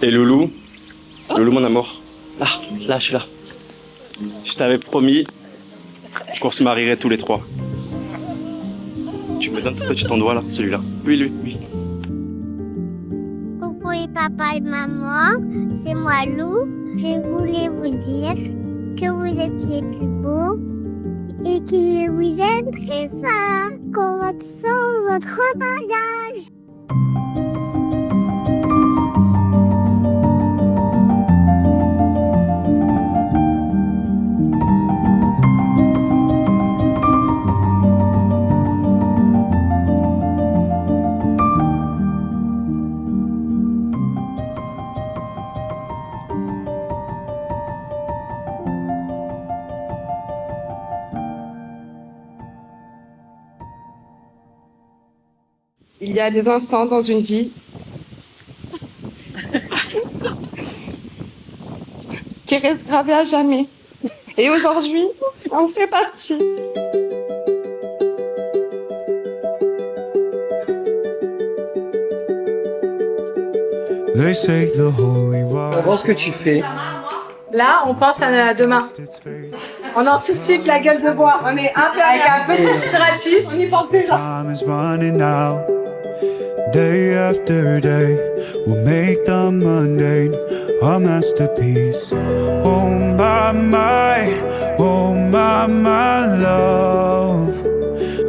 Et Loulou, Loulou mon amour, là, je suis là. Je t'avais promis qu'on se marierait tous les trois. Tu me donnes ton petit doigt là, celui-là. Oui. Coucou et papa et maman, c'est moi Lou. Je voulais vous dire que vous êtes les plus beaux et que vous êtes très forts. Qu'on votre sang, votre mariage. Il y a des instants dans une vie qui restent gravés à jamais. Et aujourd'hui, on fait partie. Avant ce que tu fais. Là, on pense à demain. On anticipe la gueule de bois. On est avec un petit hydratus. On y pense déjà. Day after day, we'll make the mundane a masterpiece. Oh my love.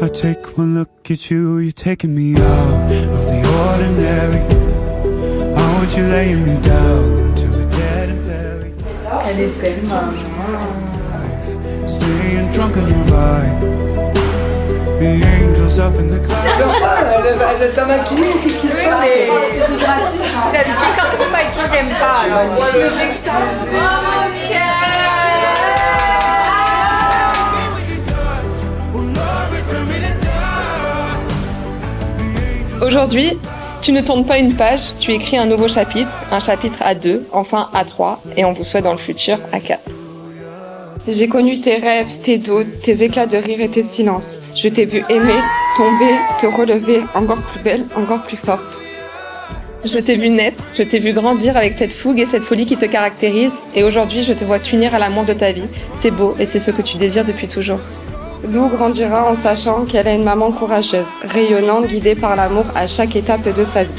I take one look at you, you're taking me out of the ordinary. I want you laying me down to a dead and buried. Elle est belle, maman. Staying drunk on your vibe. The angels up in the clouds. Elle t'a maquillée, qu'est-ce qui se passe? D'habitude, quand on maquille, j'aime pas. Aujourd'hui, tu ne tournes pas une page, tu écris un nouveau chapitre, un chapitre à 2, enfin à 3, et on vous souhaite dans le futur à 4. J'ai connu tes rêves, tes doutes, tes éclats de rire et tes silences. Je t'ai vu aimer, tomber, te relever, encore plus belle, encore plus forte. Je t'ai vu naître, je t'ai vu grandir avec cette fougue et cette folie qui te caractérisent, et aujourd'hui je te vois t'unir à l'amour de ta vie. C'est beau et c'est ce que tu désires depuis toujours. Lou grandira en sachant qu'elle a une maman courageuse, rayonnante, guidée par l'amour à chaque étape de sa vie.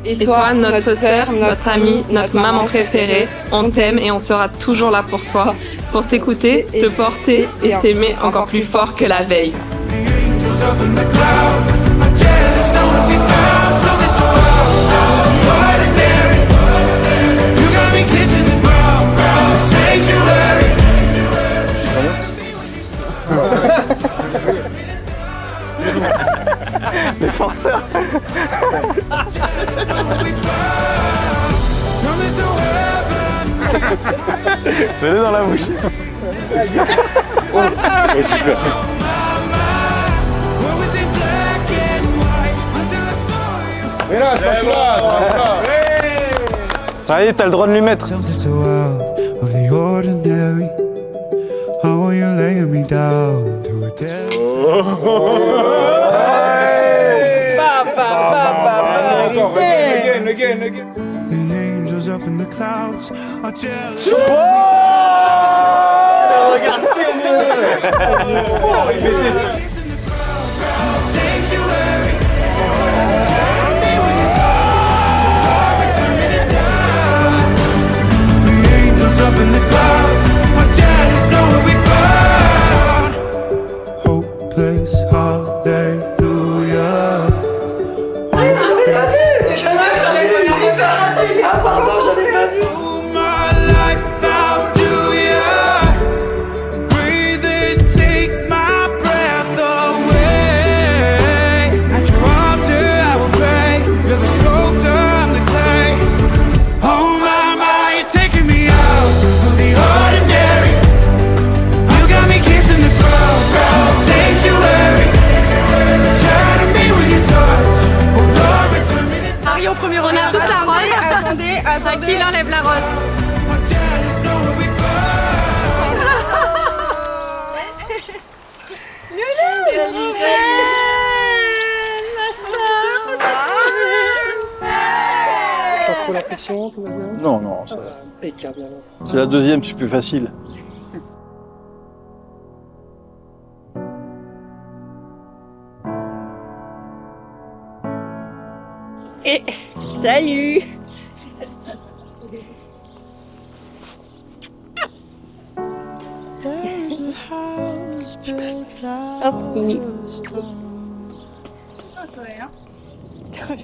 Et toi, notre sœur, notre amie, notre maman préférée, on t'aime et on sera toujours là pour toi, pour t'éct'écouter, te porter et t'aimer encore plus fort que la veille. Les forceurs. Fais-le dans la bouche. Oh, super. Mais là, c'est pas celui-là. Ça y est, t'as le droit de lui mettre. Again. The angels up in the clouds are jealous. Hopeless, hallelujah. On a tous la rose. Attendez. À qui il enlève la rose? trop la pression, tout va bien? Non, non, ça va. Impeccable alors. C'est la deuxième, c'est plus facile. Et salut. Merci. Ça, c'est rien.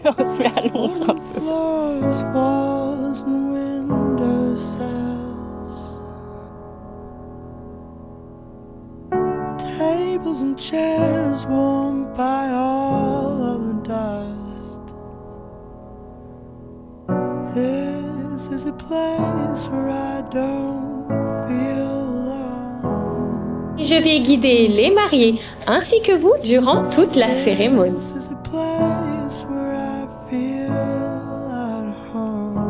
On se met à l'ombre un peu. Tables and chairs warmed by all of the dust. This is a place where I don't feel alone. Je vais guider les mariés ainsi que vous durant toute la cérémonie. This is a place where I feel at home.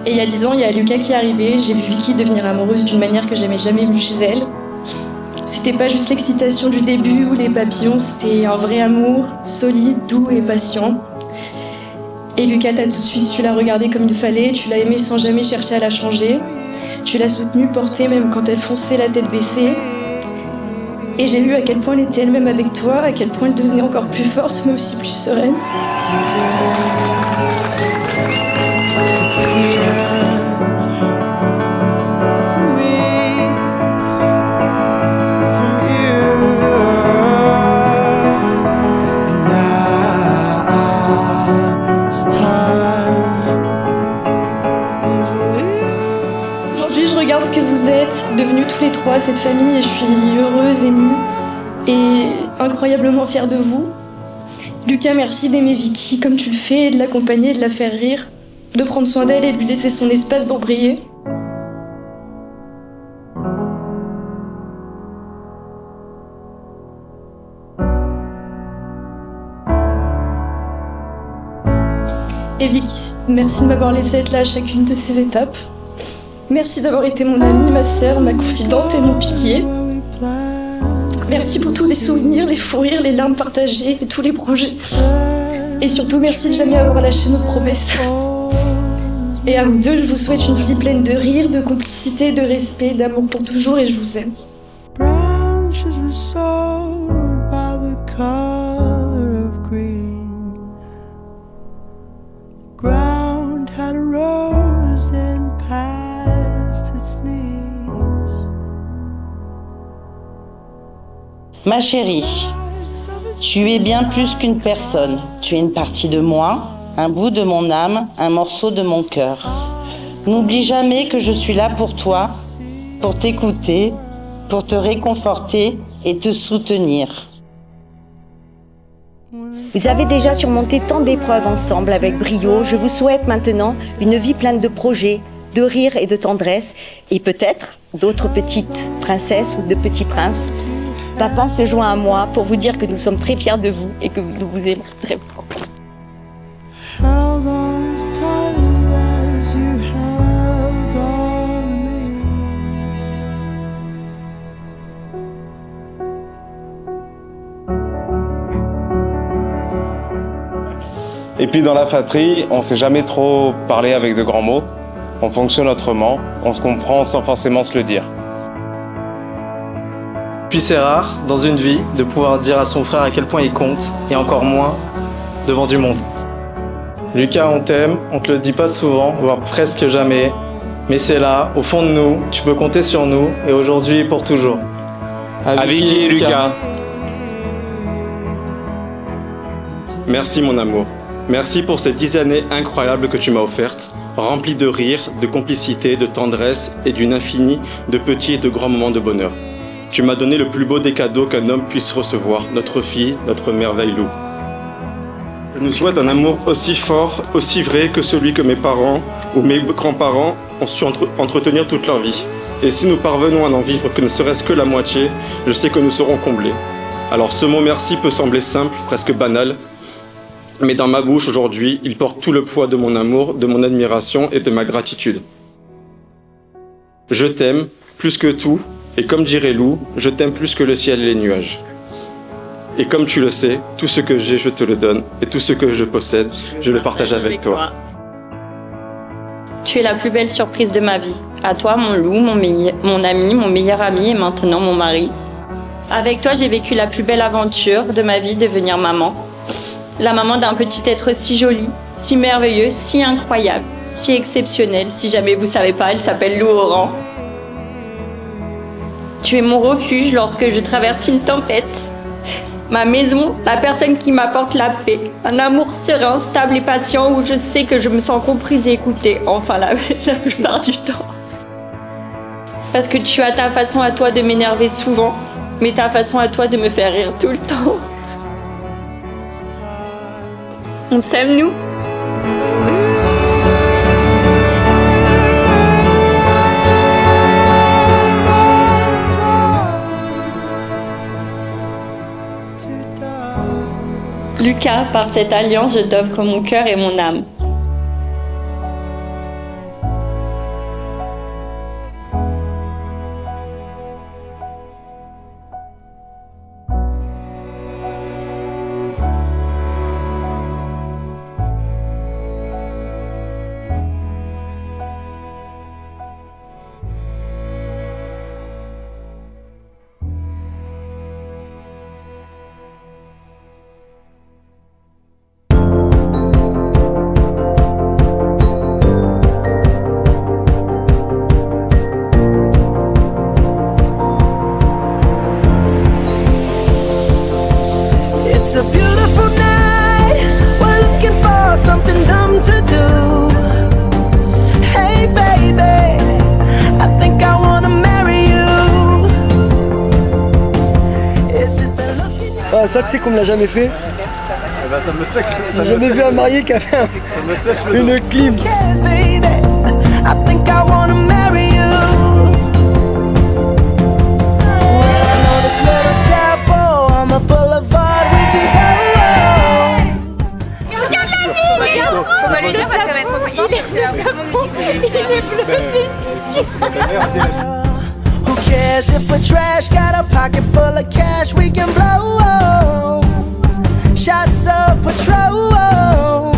Et il y a 10 ans, il y a Lucas qui est arrivé, j'ai vu Vicky devenir amoureuse d'une manière que j'avais jamais vue chez elle. C'était pas juste l'excitation du début ou les papillons, c'était un vrai amour, solide, doux et patient. Et Lucas, t'as tout de suite su la regarder comme il fallait, tu l'as aimée sans jamais chercher à la changer. Tu l'as soutenue, portée même quand elle fonçait la tête baissée. Et j'ai vu à quel point elle était elle-même avec toi, à quel point elle devenait encore plus forte, mais aussi plus sereine. Aujourd'hui, je regarde ce que vous êtes, devenus tous les trois, cette famille, et je suis heureuse, émue et incroyablement fière de vous. Lucas, merci d'aimer Vicky comme tu le fais, de l'accompagner, de la faire rire, de prendre soin d'elle et de lui laisser son espace pour briller. Et Vicky, merci de m'avoir laissé être là à chacune de ces étapes. Merci d'avoir été mon amie, ma sœur, ma confidente et mon pilier. Merci pour tous les souvenirs, les fous rires, les larmes partagées et tous les projets. Et surtout, merci de jamais avoir lâché nos promesses. Et à vous deux, je vous souhaite une vie pleine de rire, de complicité, de respect, d'amour pour toujours et je vous aime. Branches were sold by the color of green. Ground had a rose then past its knees. Ma chérie, tu es bien plus qu'une personne. Tu es une partie de moi, un bout de mon âme, un morceau de mon cœur. N'oublie jamais que je suis là pour toi, pour t'écouter, pour te réconforter et te soutenir. Vous avez déjà surmonté tant d'épreuves ensemble avec brio. Je vous souhaite maintenant une vie pleine de projets, de rire et de tendresse, et peut-être d'autres petites princesses ou de petits princes. Papa se joint à moi pour vous dire que nous sommes très fiers de vous et que nous vous aimons très fort. Held on as tightly as you held on me. Et puis dans la fratrie, on sait jamais trop parler avec de grands mots. On fonctionne autrement, on se comprend sans forcément se le dire. Puis c'est rare, dans une vie, de pouvoir dire à son frère à quel point il compte, et encore moins devant du monde. Lucas, on t'aime, on te le dit pas souvent, voire presque jamais, mais c'est là, au fond de nous, tu peux compter sur nous, et aujourd'hui et pour toujours. À Vicky et Lucas. Merci mon amour. Merci pour ces 10 années incroyables que tu m'as offertes, remplies de rire, de complicité, de tendresse et d'une infinie de petits et de grands moments de bonheur. Tu m'as donné le plus beau des cadeaux qu'un homme puisse recevoir, notre fille, notre merveille Lou. Je nous souhaite un amour aussi fort, aussi vrai que celui que mes parents ou mes grands-parents ont su entretenir toute leur vie. Et si nous parvenons à n'en vivre que ne serait-ce que la moitié, je sais que nous serons comblés. Alors ce mot merci peut sembler simple, presque banal, Mais dans ma bouche aujourd'hui, il porte tout le poids de mon amour, de mon admiration et de ma gratitude. Je t'aime plus que tout, et comme dirait Lou, je t'aime plus que le ciel et les nuages. Et comme tu le sais, tout ce que j'ai, je te le donne, et tout ce que je possède, je le partage avec toi. Tu es la plus belle surprise de ma vie. À toi, mon Lou, mon ami, mon meilleur ami et maintenant mon mari. Avec toi, j'ai vécu la plus belle aventure de ma vie, devenir maman. La maman d'un petit être si joli, si merveilleux, si incroyable, si exceptionnel. Si jamais vous ne savez pas, elle s'appelle Lou Oran. Tu es mon refuge lorsque je traverse une tempête. Ma maison, la personne qui m'apporte la paix. Un amour serein, stable et patient où je sais que je me sens comprise et écoutée. Enfin, la plupart du temps. Parce que tu as ta façon à toi de m'énerver souvent, mais ta façon à toi de me faire rire tout le temps. On s'aime, nous? Lucas, par cette alliance, je t'offre mon cœur et mon âme. It's a beautiful night. We're looking for something dumb to do. Hey baby, I think I wanna marry you. Is it the look in your Ah, ça, tu sais qu'on me l'a jamais fait. J'ai jamais vu un marié qui a fait une clim. eyes, baby? I think I wanna marry you. Well, I know this little chapel on the boulevard. We can go. On va lui dire parce qu'elle va être trop contente. Il est bleu, c'est une piscine. Who cares if we're trash? Got a pocket full of cash we can blow. Shots of Patrol,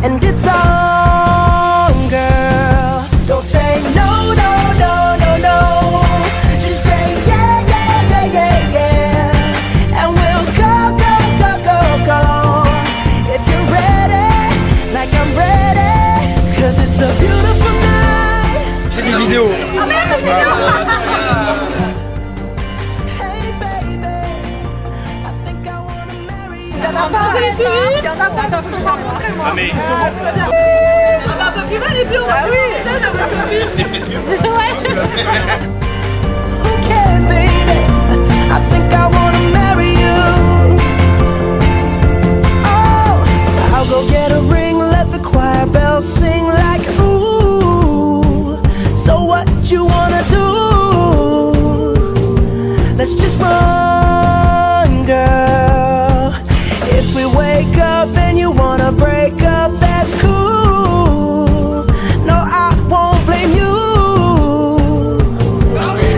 and it's on, girl. Don't say no, no, no, no, no. Just say yeah, yeah, yeah, yeah, yeah. And we'll go, go, go, go, go. If you're ready, like I'm ready, 'cause it's a beautiful night. J'ai des vidéos. Oh merde, des vidéos. Il y en a pas, il y en a pas dans tout ça. Ah mais... On va un peu plus loin les filles, on va plus loin. Who cares, baby? I think I wanna marry you. Oh, I'll go get a ring, let the choir bells sing like ooh. So what you wanna do? Let's just run, girl. If we wake up and you wanna break up, that's cool. No, I won't blame you.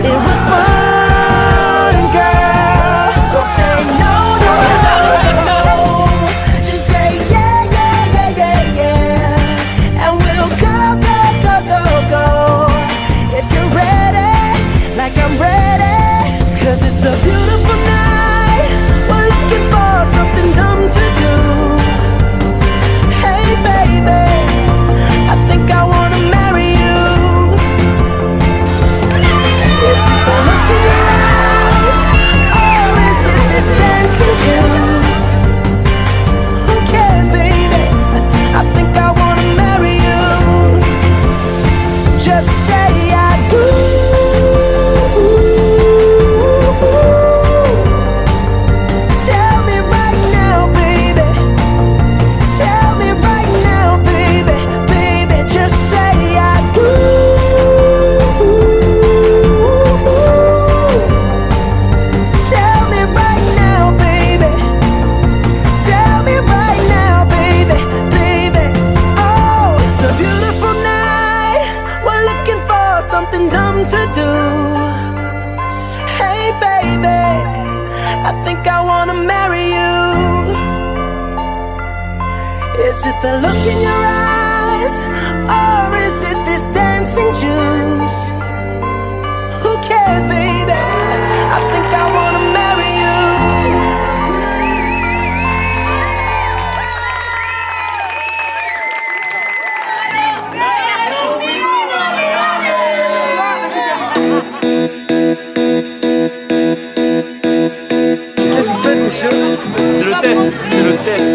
It was fun, girl. Don't say no, no, no, no. Just say yeah, yeah, yeah, yeah, yeah. And we'll go, go, go, go, go. If you're ready, like I'm ready, 'cause it's a beautiful night. We're looking for something dumb to do. wanna marry you. Is it the look in your eyes, or is it this dancing juice? Who cares, baby? I think I wanna marry you. C'est le test, c'est le test.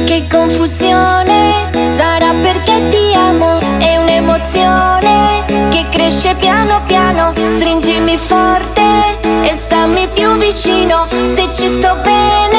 Che confusione, sarà perché ti amo, è un'emozione che cresce piano piano, stringimi forte e stammi più vicino, se ci sto bene